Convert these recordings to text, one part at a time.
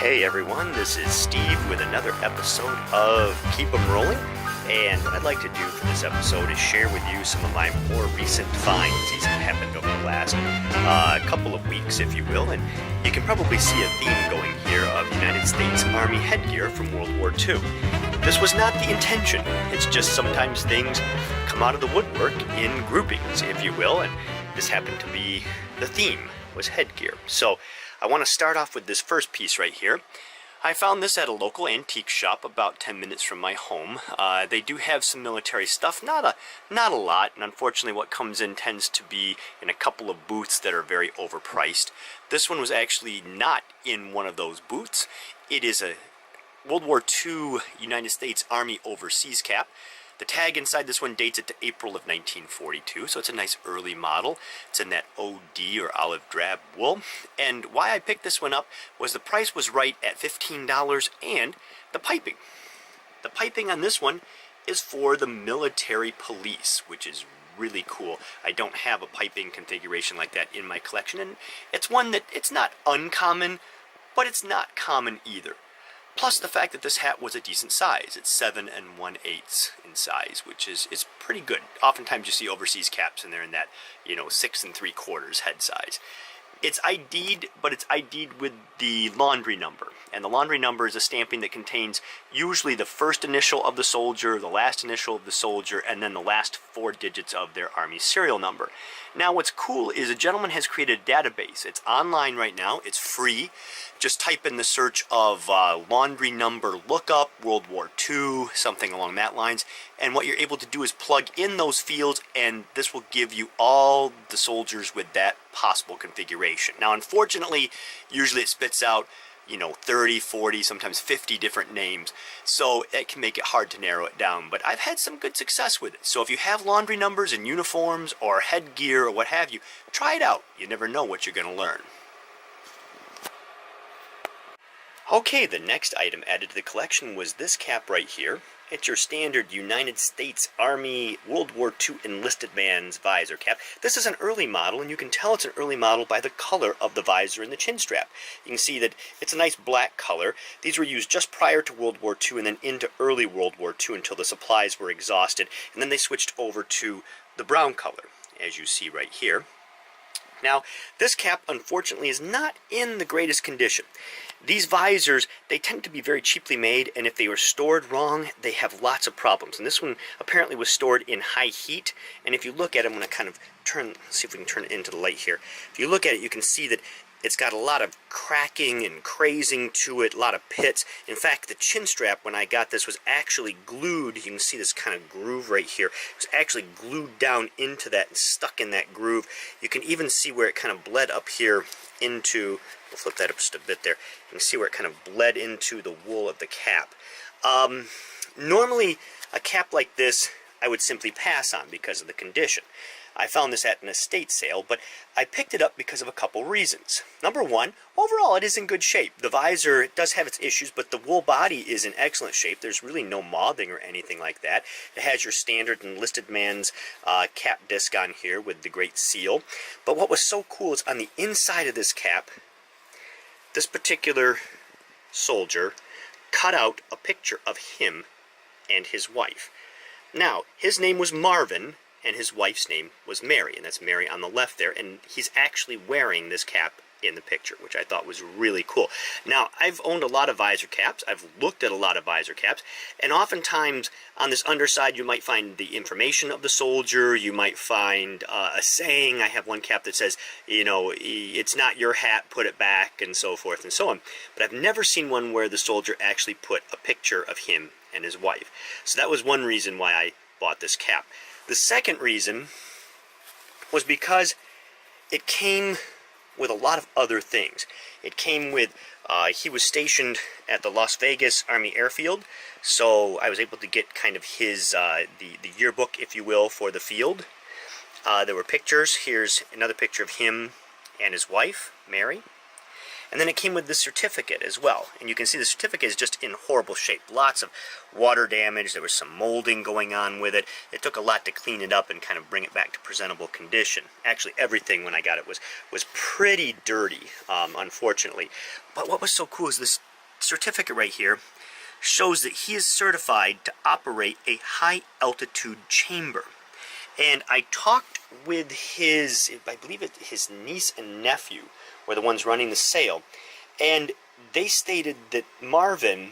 Hey everyone, this is Steve with another episode of Keep 'em Rolling, and what I'd like to do for this episode is share with you some of my more recent finds. These have happened over the last couple of weeks, if you will, and you can probably see a theme going here of United States Army headgear from World War II. This was not the intention, it's just sometimes things come out of the woodwork in groupings, if you will, and this happened to be the theme, was headgear. So I want to start off with this first piece right here. I found this at a local antique shop about 10 minutes from my home. They do have some military stuff, not a lot, and unfortunately what comes in tends to be in a couple of booths that are very overpriced. This one was actually not in one of those booths. It is a World War II United States Army overseas cap. The tag inside this one dates it to April of 1942, so it's a nice early model. It's in that OD or olive drab wool. And why I picked this one up was the price was right at $15 and the piping. The piping on this one is for the military police, which is really cool. I don't have a piping configuration like that in my collection, and it's one that it's not uncommon, but it's not common either. Plus the fact that this hat was a decent size. It's 7 1/8 in size, which is pretty good. Oftentimes you see overseas caps and they're in that, 6 3/4 head size. It's ID'd, but it's ID'd with the laundry number. And the laundry number is a stamping that contains usually the first initial of the soldier, the last initial of the soldier, and then the last 4 digits of their Army serial number. Now what's cool is a gentleman has created a database. It's online right now. It's free. Just type in the search of laundry number lookup, World War II, something along that lines. And what you're able to do is plug in those fields, and this will give you all the soldiers with that possible configuration. Now, unfortunately, usually it spits out 30, 40, sometimes 50 different names, so it can make it hard to narrow it down, but I've had some good success with it. So if you have laundry numbers and uniforms or headgear or what have you, try it out. You never know what you're going to learn. Okay, the next item added to the collection was this cap right here. It's your standard United States Army World War II enlisted man's visor cap. This is an early model, and you can tell it's an early model by the color of the visor and the chin strap. You can see that it's a nice black color. These were used just prior to World War II and then into early World War II until the supplies were exhausted, and then they switched over to the brown color, as you see right here. Now, this cap, unfortunately, is not in the greatest condition. These visors, they tend to be very cheaply made, and if they were stored wrong, they have lots of problems. And this one apparently was stored in high heat, and if you look at it, I'm going to kind of see if we can turn it into the light here. If you look at it, you can see that it's got a lot of cracking and crazing to it, a lot of pits. In fact, the chin strap, when I got this, was actually glued. You can see this kind of groove right here. It was actually glued down into that and stuck in that groove. You can even see where it kind of bled up here into, we'll flip that up just a bit there. You can see where it kind of bled into the wool of the cap. Normally, a cap like this, I would simply pass on because of the condition. I found this at an estate sale, but I picked it up because of a couple reasons. Number one, overall it is in good shape. The visor does have its issues, but the wool body is in excellent shape. There's really no mothing or anything like that. It has your standard enlisted man's cap disc on here with the Great Seal. But what was so cool is on the inside of this cap, this particular soldier cut out a picture of him and his wife. Now, his name was Marvin, and his wife's name was Mary, and that's Mary on the left there, and he's actually wearing this cap in the picture, which I thought was really cool. Now, I've owned a lot of visor caps, I've looked at a lot of visor caps, and oftentimes on this underside you might find the information of the soldier, you might find a saying. I have one cap that says, it's not your hat, put it back, and so forth and so on. But I've never seen one where the soldier actually put a picture of him and his wife. So that was one reason why I bought this cap. The second reason was because it came with a lot of other things. It came with, he was stationed at the Las Vegas Army Airfield, so I was able to get kind of his, the yearbook, if you will, for the field. There were pictures. Here's another picture of him and his wife, Mary. And then it came with the certificate as well. And you can see the certificate is just in horrible shape. Lots of water damage. There was some molding going on with it. It took a lot to clean it up and kind of bring it back to presentable condition. Actually, everything when I got it was pretty dirty, unfortunately. But what was so cool is this certificate right here shows that he is certified to operate a high-altitude chamber. And I talked with his, I believe his niece and nephew were the ones running the sale, and they stated that Marvin,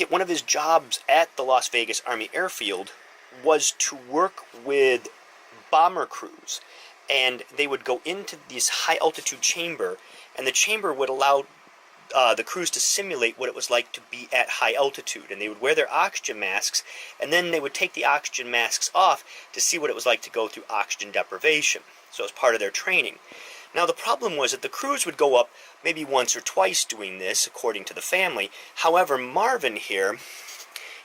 one of his jobs at the Las Vegas Army Airfield was to work with bomber crews, and they would go into this high-altitude chamber, and the chamber would allow the crews to simulate what it was like to be at high altitude, and they would wear their oxygen masks, and then they would take the oxygen masks off to see what it was like to go through oxygen deprivation. So it was part of their training. Now the problem was that the crews would go up maybe once or twice doing this, according to the family. However, Marvin here,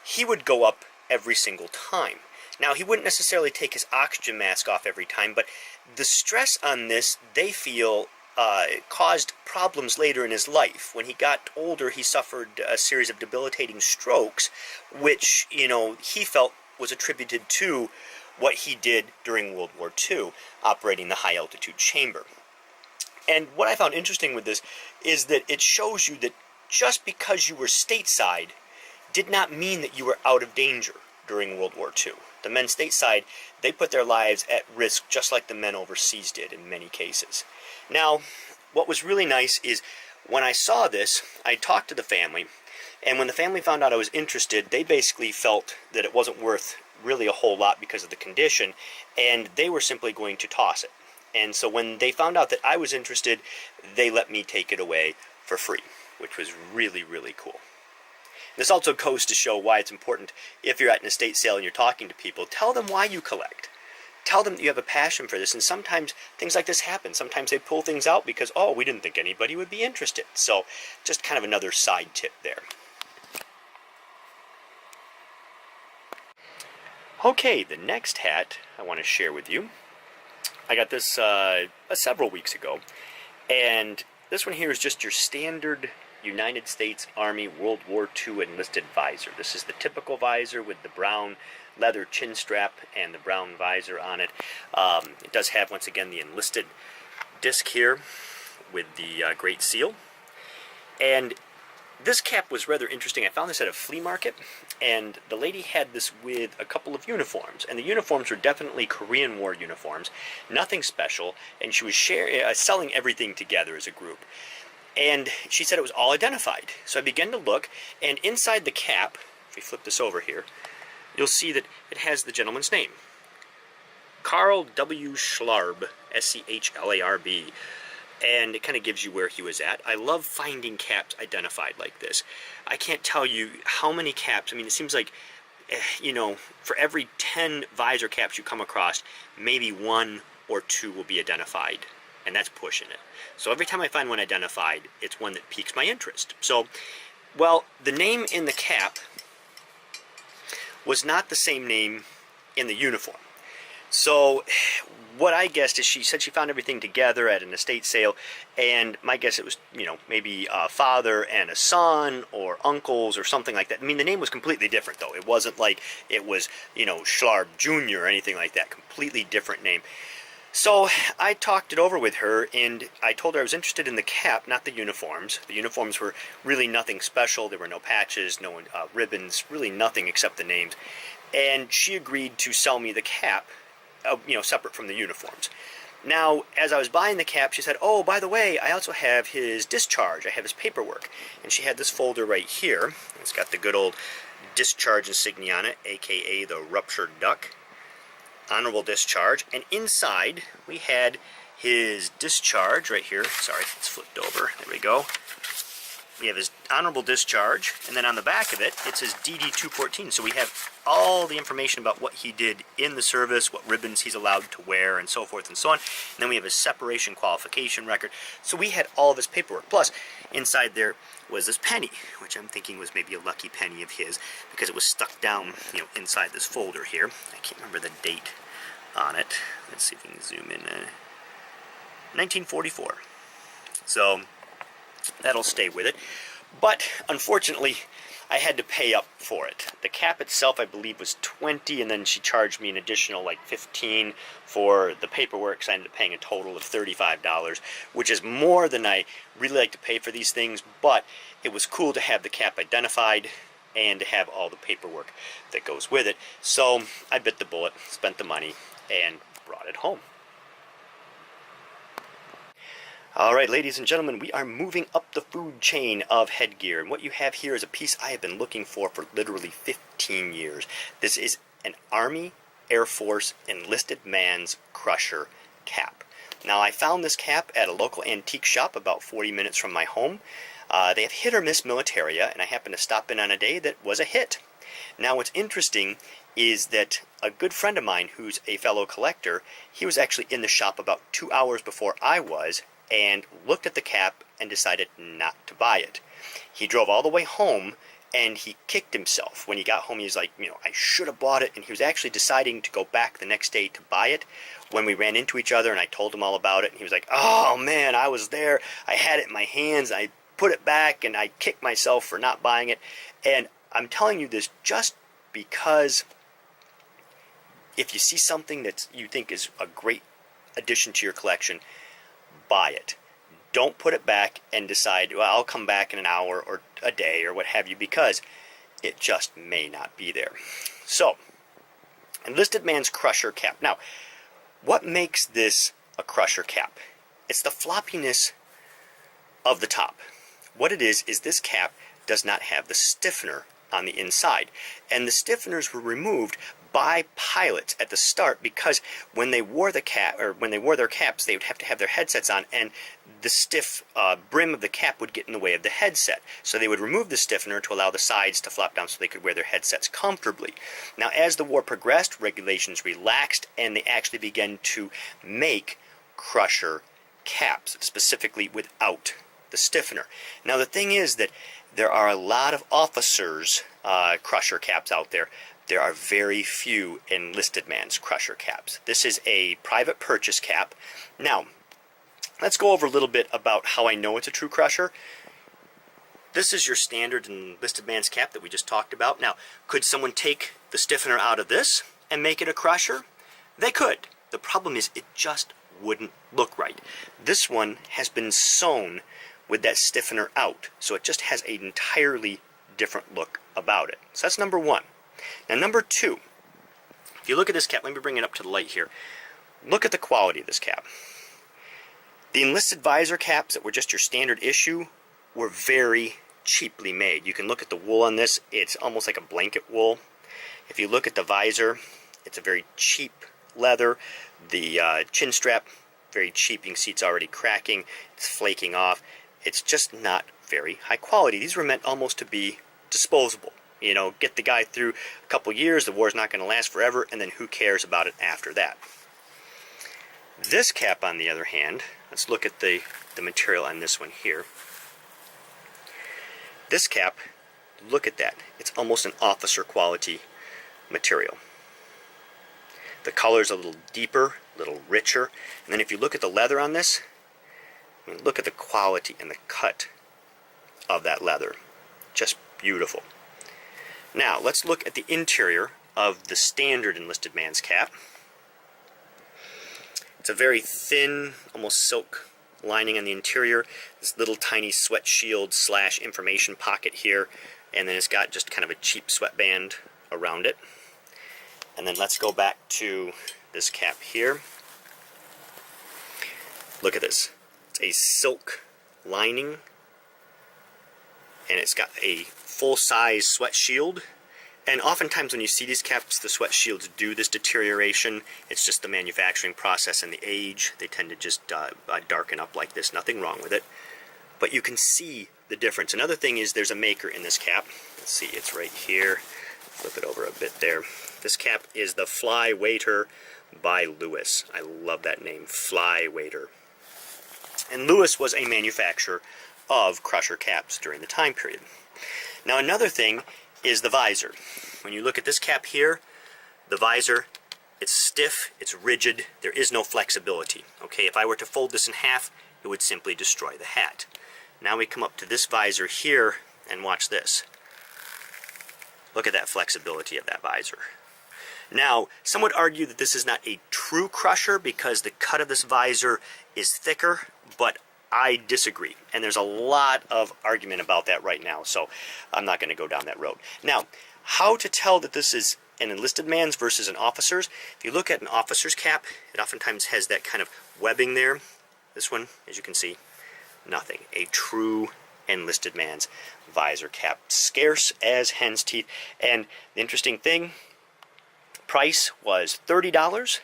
he would go up every single time. Now he wouldn't necessarily take his oxygen mask off every time, but the stress on this, they feel, caused problems later in his life. When he got older, he suffered a series of debilitating strokes, which, he felt was attributed to what he did during World War II, operating the high-altitude chamber. And what I found interesting with this is that it shows you that just because you were stateside did not mean that you were out of danger during World War II. The men stateside, they put their lives at risk just like the men overseas did in many cases. Now, what was really nice is when I saw this, I talked to the family, and when the family found out I was interested, they basically felt that it wasn't worth really a whole lot because of the condition, and they were simply going to toss it. And so when they found out that I was interested, they let me take it away for free, which was really, really cool. This also goes to show why it's important, if you're at an estate sale and you're talking to people, tell them why you collect. Tell them that you have a passion for this, and sometimes things like this happen. Sometimes they pull things out because, oh, we didn't think anybody would be interested. So just kind of another side tip there. Okay, the next hat I want to share with you, I got this several weeks ago, and this one here is just your standard United States Army World War II enlisted visor. This is the typical visor with the brown leather chin strap and the brown visor on it. It does have, once again, the enlisted disc here with the Great Seal. And this cap was rather interesting. I found this at a flea market, and the lady had this with a couple of uniforms, and the uniforms were definitely Korean War uniforms, nothing special, and she was selling everything together as a group. And she said it was all identified. So I began to look, and inside the cap, if we flip this over here, you'll see that it has the gentleman's name. Carl W. Schlarb, S-C-H-L-A-R-B. And it kind of gives you where he was at. I love finding caps identified like this. I can't tell you how many caps. I mean, it seems like, for every 10 visor caps you come across, maybe 1 or 2 will be identified. And that's pushing it. So every time I find one identified, it's one that piques my interest. So, well, the name in the cap was not the same name in the uniform. So what I guessed is she said she found everything together at an estate sale, and my guess it was, maybe a father and a son, or uncles, or something like that. I mean, the name was completely different, though. It wasn't like it was, Schlarb Jr. or anything like that. Completely different name. So I talked it over with her, and I told her I was interested in the cap, not the uniforms. The uniforms were really nothing special. There were no patches, no ribbons, really nothing except the names. And she agreed to sell me the cap, separate from the uniforms. Now, as I was buying the cap, she said, oh, by the way, I also have his discharge. I have his paperwork. And she had this folder right here. It's got the good old discharge insignia on it, a.k.a. the ruptured duck. Honorable discharge, and inside we had his discharge right here. Sorry, it's flipped over. There we go. We have his honorable discharge, and then on the back of it, it says DD-214. So we have all the information about what he did in the service, what ribbons he's allowed to wear, and so forth and so on. And then we have his separation qualification record. So we had all of his paperwork. Plus, inside there was this penny, which I'm thinking was maybe a lucky penny of his, because it was stuck down, inside this folder here. I can't remember the date on it. Let's see if we can zoom in. 1944. So that'll stay with it. But unfortunately, I had to pay up for it. The cap itself, I believe, was $20, and then she charged me an additional like $15 for the paperwork, so I ended up paying a total of $35, which is more than I really like to pay for these things, but it was cool to have the cap identified and to have all the paperwork that goes with it. So I bit the bullet, spent the money, and brought it home. Alright, ladies and gentlemen, we are moving up the food chain of Headgear, and what you have here is a piece I have been looking for literally 15 years. This is an Army, Air Force, enlisted man's crusher cap. Now, I found this cap at a local antique shop about 40 minutes from my home. They have hit or miss militaria, and I happened to stop in on a day that was a hit. Now, what's interesting is that a good friend of mine who's a fellow collector, he was actually in the shop about 2 hours before I was, and looked at the cap and decided not to buy it. He drove all the way home and he kicked himself. When he got home, he was like, I should have bought it, and he was actually deciding to go back the next day to buy it when we ran into each other and I told him all about it, and he was like, oh man, I was there, I had it in my hands, I put it back, and I kicked myself for not buying it. And I'm telling you this just because if you see something that you think is a great addition to your collection, buy it. Don't put it back and decide, well, I'll come back in an hour or a day or what have you, because it just may not be there. So, enlisted man's crusher cap. Now, what makes this a crusher cap? It's the floppiness of the top. What it is this cap does not have the stiffener on the inside, and the stiffeners were removed by pilots at the start because when they wore the cap, or when they wore their caps, they would have to have their headsets on, and the stiff brim of the cap would get in the way of the headset. So they would remove the stiffener to allow the sides to flop down so they could wear their headsets comfortably. Now, as the war progressed, regulations relaxed, and they actually began to make crusher caps, specifically without the stiffener. Now, the thing is that there are a lot of officers' crusher caps out there. There are very few enlisted man's crusher caps. This is a private purchase cap. Now, let's go over a little bit about how I know it's a true crusher. This is your standard enlisted man's cap that we just talked about. Now, could someone take the stiffener out of this and make it a crusher? They could. The problem is it just wouldn't look right. This one has been sewn with that stiffener out, so it just has an entirely different look about it. So that's number one. Now, number two, if you look at this cap, let me bring it up to the light here. Look at the quality of this cap. The enlisted visor caps that were just your standard issue were very cheaply made. You can look at the wool on this. It's almost like a blanket wool. If you look at the visor, it's a very cheap leather. The chin strap, very cheap. You can see it's already cracking. It's flaking off. It's just not very high quality. These were meant almost to be disposable. Get the guy through a couple years, the war's not going to last forever, and then who cares about it after that? This cap, on the other hand, let's look at the material on this one here. This cap, look at that. It's almost an officer quality material. The color's a little deeper, a little richer, and then if you look at the leather on this, look at the quality and the cut of that leather. Just beautiful. Now, let's look at the interior of the standard enlisted man's cap. It's a very thin, almost silk lining on the interior. This little tiny sweat shield / information pocket here, and then it's got just kind of a cheap sweatband around it. And then let's go back to this cap here. Look at this. It's a silk lining, and it's got a full-size sweat shield. And oftentimes when you see these caps, the sweat shields do this deterioration. It's just the manufacturing process and the age. They tend to just darken up like this. Nothing wrong with it. But you can see the difference. Another thing is there's a maker in this cap. Let's see, it's right here. Flip it over a bit there. This cap is the Fly Waiter by Lewis. I love that name, Fly Waiter. And Lewis was a manufacturer of crusher caps during the time period. Now, another thing is the visor. When you look at this cap here, the visor, it's stiff, it's rigid, there is no flexibility. Okay, if I were to fold this in half, it would simply destroy the hat. Now we come up to this visor here, and watch this. Look at that flexibility of that visor. Now, some would argue that this is not a true crusher because the cut of this visor is thicker, but I disagree. And there's a lot of argument about that right now, so I'm not going to go down that road. Now, how to tell that this is an enlisted man's versus an officer's? If you look at an officer's cap, it oftentimes has that kind of webbing there. This one, as you can see, nothing. A true enlisted man's visor cap. Scarce as hen's teeth. And the interesting thing, price was $30,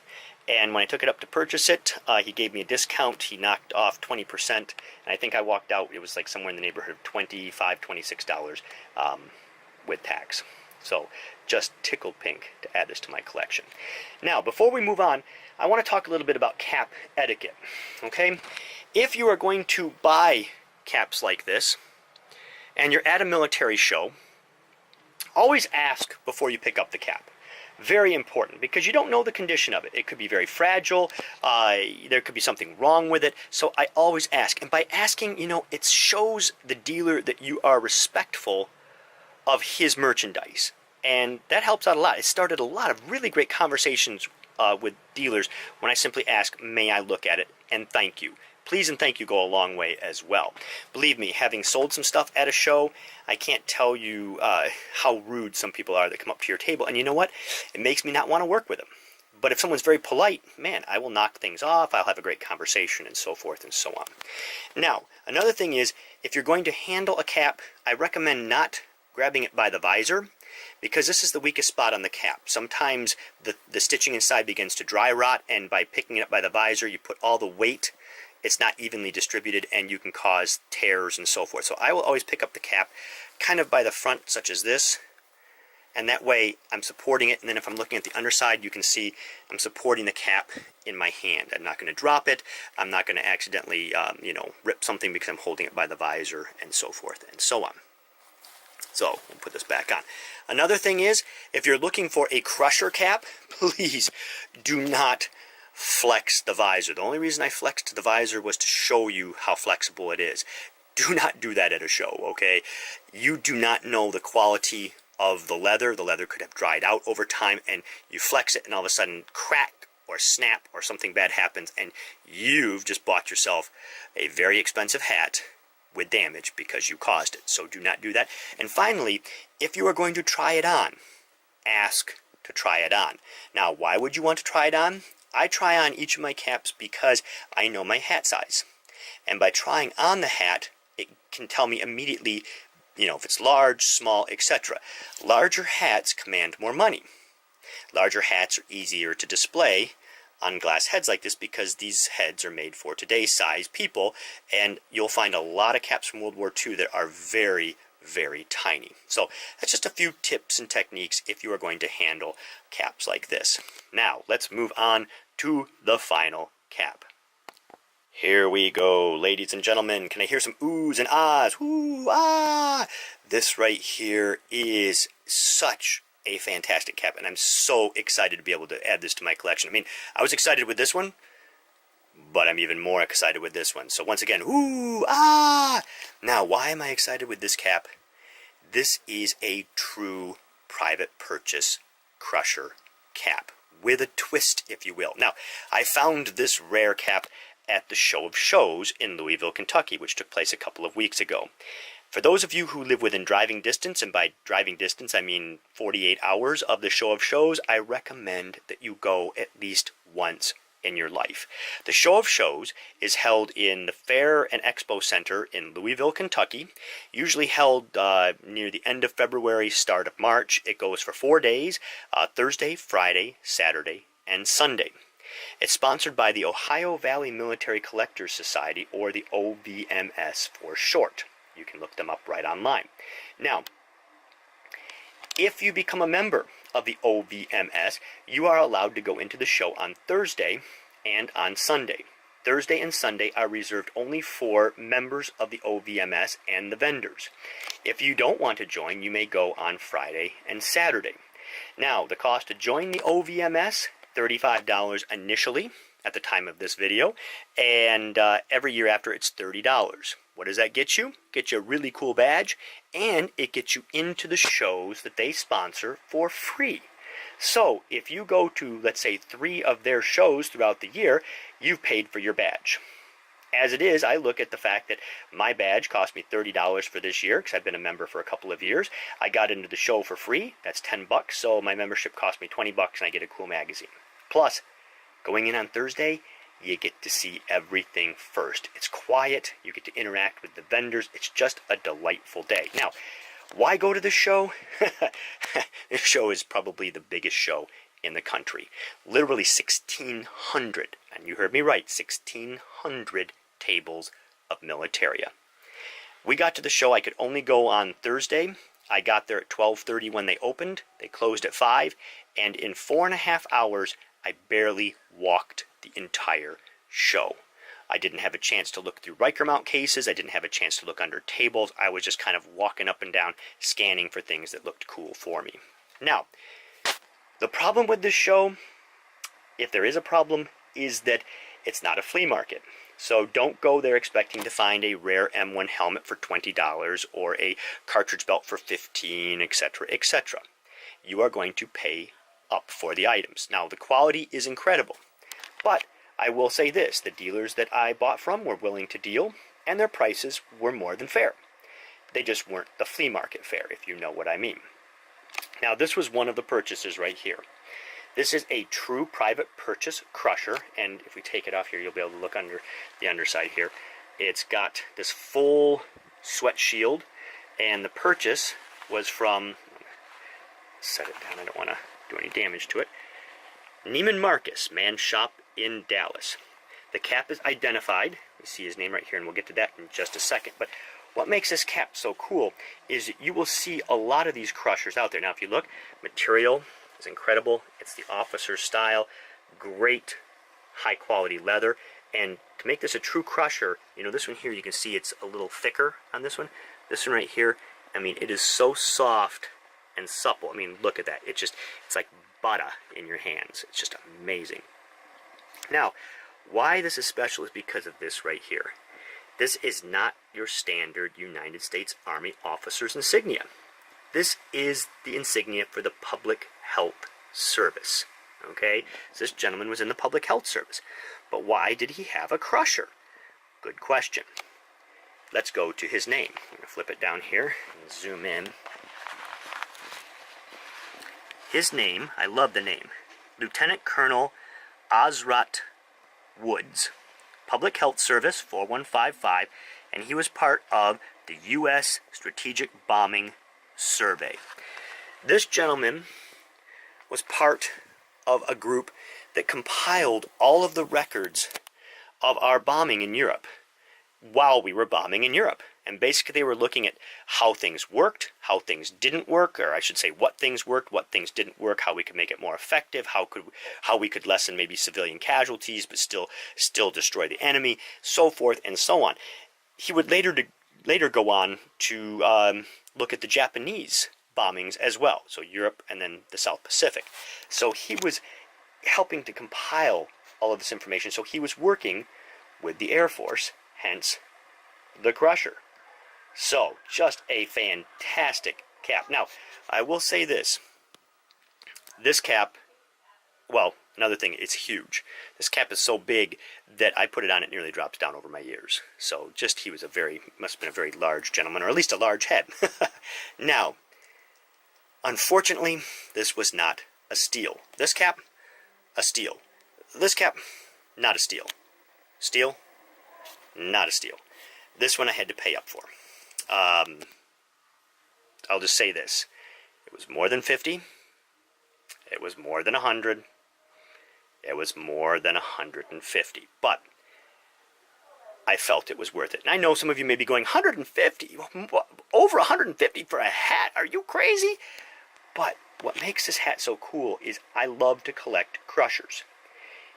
and when I took it up to purchase it, he gave me a discount. He knocked off 20%, and I think I walked out, it was like somewhere in the neighborhood of $25, $26 with tax. So just tickled pink to add this to my collection. Now, before we move on, I want to talk a little bit about cap etiquette. Okay, if you are going to buy caps like this and you're at a military show, always ask before you pick up the cap. Very important, because you don't know the condition of it. It could be very fragile. There could be something wrong with it. So I always ask. And by asking, it shows the dealer that you are respectful of his merchandise. And that helps out a lot. It started a lot of really great conversations with dealers when I simply ask, may I look at it? And thank you. Please and thank you go a long way as well. Believe me, having sold some stuff at a show, I can't tell you how rude some people are that come up to your table. And you know what? It makes me not want to work with them. But if someone's very polite, man, I will knock things off. I'll have a great conversation and so forth and so on. Now, another thing is, if you're going to handle a cap, I recommend not grabbing it by the visor, because this is the weakest spot on the cap. Sometimes the stitching inside begins to dry rot, and by picking it up by the visor, you put all the weight. It's not evenly distributed, and you can cause tears and so forth. So I will always pick up the cap kind of by the front, such as this, and that way I'm supporting it. And then if I'm looking at the underside, you can see I'm supporting the cap in my hand. I'm not going to drop it. I'm not going to accidentally, rip something because I'm holding it by the visor and so forth and so on. So we'll put this back on. Another thing is, if you're looking for a crusher cap, please do not flex the visor. The only reason I flexed the visor was to show you how flexible it is. Do not do that at a show, okay? You do not know the quality of the leather. The leather could have dried out over time, and you flex it and all of a sudden crack or snap or something bad happens, and you've just bought yourself a very expensive hat with damage because you caused it. So do not do that. And finally, if you are going to try it on, ask to try it on. Now, why would you want to try it on? I try on each of my caps because I know my hat size. And by trying on the hat, it can tell me immediately, if it's large, small, etc. Larger hats command more money. Larger hats are easier to display on glass heads like this because these heads are made for today's size people, and you'll find a lot of caps from World War II that are very, very tiny. So that's just a few tips and techniques if you are going to handle caps like this. Now, let's move on to the final cap. Here we go, ladies and gentlemen. Can I hear some oohs and ahs? Ooh, ah! This right here is such a fantastic cap, and I'm so excited to be able to add this to my collection. I mean, I was excited with this one, but I'm even more excited with this one. So once again, ooh, ah! Now, why am I excited with this cap? This is a true private purchase crusher cap, with a twist, if you will. Now, I found this rare cap at the Show of Shows in Louisville, Kentucky, which took place a couple of weeks ago. For those of you who live within driving distance, and by driving distance I mean 48 hours of the Show of Shows, I recommend that you go at least once in your life. The Show of Shows is held in the Fair and Expo Center in Louisville, Kentucky, usually held near the end of February, start of March. It goes for 4 days, Thursday, Friday, Saturday, and Sunday. It's sponsored by the Ohio Valley Military Collectors Society, or the OVMS for short. You can look them up right online. Now, if you become a member of the OVMS, you are allowed to go into the show on Thursday and on Sunday. Thursday and Sunday are reserved only for members of the OVMS and the vendors. If you don't want to join, you may go on Friday and Saturday. Now, the cost to join the OVMS, $35 initially at the time of this video, and every year after it's $30. What does that get you? Get you a really cool badge, and it gets you into the shows that they sponsor for free. So if you go to, let's say, 3 of their shows throughout the year, you've paid for your badge. As it is, I look at the fact that my badge cost me $30 for this year because I've been a member for a couple of years. I got into the show for free. That's $10, so my membership cost me $20 and I get a cool magazine. Plus, going in on Thursday, you get to see everything first. It's quiet. You get to interact with the vendors. It's just a delightful day. Now, why go to this show? This show is probably the biggest show in the country. Literally 1,600, and you heard me right, 1,600 tables of militaria. We got to the show. I could only go on Thursday. I got there at 12:30 when they opened. They closed at 5, and in 4.5 hours, I barely walked the entire show. I didn't have a chance to look through Riker mount cases. I didn't have a chance to look under tables. I was just kind of walking up and down, scanning for things that looked cool for me. Now, the problem with this show, if there is a problem, is that it's not a flea market. So don't go there expecting to find a rare M1 helmet for $20 or a cartridge belt for $15, etc., etc. You are going to pay up for the items. Now, the quality is incredible, but I will say this, the dealers that I bought from were willing to deal, and their prices were more than fair. They just weren't the flea market fare, if you know what I mean. Now, this was one of the purchases right here. This is a true private purchase crusher, and if we take it off here, you'll be able to look under the underside here. It's got this full sweat shield, and the purchase was from, set it down, I don't want to do any damage to it, Neiman Marcus, man shop in Dallas. The cap is identified. You see his name right here, and we'll get to that in just a second. But what makes this cap so cool is you will see a lot of these crushers out there. Now, if you look, material is incredible. It's the officer style, great high-quality leather. And to make this a true crusher, you know, this one here, you can see it's a little thicker on this one. This one right here, I mean, it is so soft and supple. I mean, look at that. It's like butter in your hands. It's just amazing. Now, why this is special is because of this right here. This is not your standard United States Army officer's insignia. This is the insignia for the Public Health Service. Okay? So this gentleman was in the Public Health Service. But why did he have a crusher? Good question. Let's go to his name. I'm going to flip it down here and zoom in. His name, I love the name, Lieutenant Colonel Osrat Woods, Public Health Service 4155, and he was part of the U.S. Strategic Bombing Survey. This gentleman was part of a group that compiled all of the records of our bombing in Europe while we were bombing in Europe. And basically they were looking at how things worked, how things didn't work, or I should say what things worked, what things didn't work, how we could make it more effective, how we could lessen maybe civilian casualties but still destroy the enemy, so forth and so on. He would later go on to look at the Japanese bombings as well, so Europe and then the South Pacific. So he was helping to compile all of this information, so he was working with the Air Force, hence the crusher. So, just a fantastic cap. Now, I will say this. This cap, well, another thing, it's huge. This cap is so big that I put it on, it nearly drops down over my ears. So, he was must have been a very large gentleman, or at least a large head. Now, unfortunately, this was not a steal. This cap, a steal. This cap, not a steal. Steal, not a steal. This one I had to pay up for. I'll just say this. It was more than 50. It was more than 100. It was more than 150. But I felt it was worth it. And I know some of you may be going, 150? Over 150 for a hat? Are you crazy? But what makes this hat so cool is I love to collect crushers.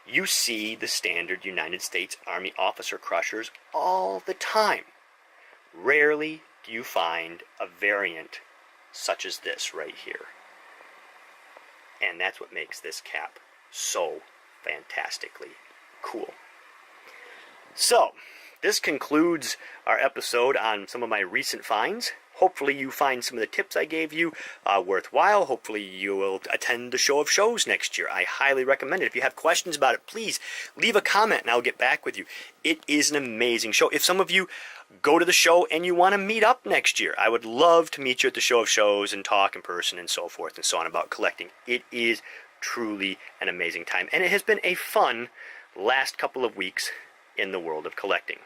You see the standard United States Army officer crushers all the time. Rarely do you find a variant such as this right here. And that's what makes this cap so fantastically cool. So, this concludes our episode on some of my recent finds. Hopefully you find some of the tips I gave you worthwhile. Hopefully you will attend the Show of Shows next year. I highly recommend it. If you have questions about it, please leave a comment and I'll get back with you. It is an amazing show. If some of you go to the show and you want to meet up next year, I would love to meet you at the Show of Shows and talk in person and so forth and so on about collecting. It is truly an amazing time, and it has been a fun last couple of weeks in the world of collecting.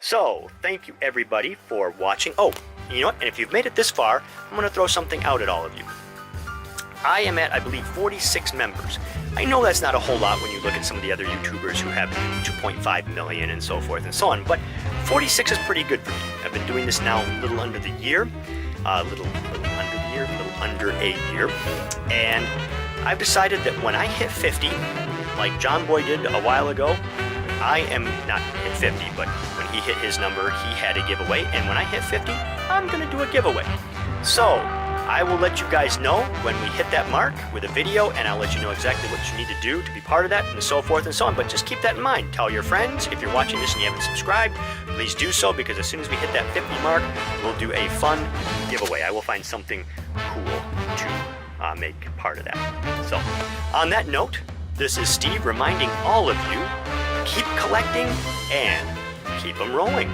So, thank you everybody for watching. Oh, you know what? And if you've made it this far, I'm going to throw something out at all of you. I am at, I believe, 46 members. I know that's not a whole lot when you look at some of the other YouTubers who have 2.5 million and so forth and so on, but 46 is pretty good for me. I've been doing this now a little under the year, a little under a year, and I've decided that when I hit 50, like John Boy did a while ago, I am not hit 50, but when he hit his number, he had a giveaway, and when I hit 50, I'm going to do a giveaway. So, I will let you guys know when we hit that mark with a video, and I'll let you know exactly what you need to do to be part of that, and so forth and so on. But just keep that in mind. Tell your friends. If you're watching this and you haven't subscribed, please do so, because as soon as we hit that 50 mark, we'll do a fun giveaway. I will find something cool to make part of that. So, on that note, this is Steve reminding all of you, keep collecting and keep them rolling.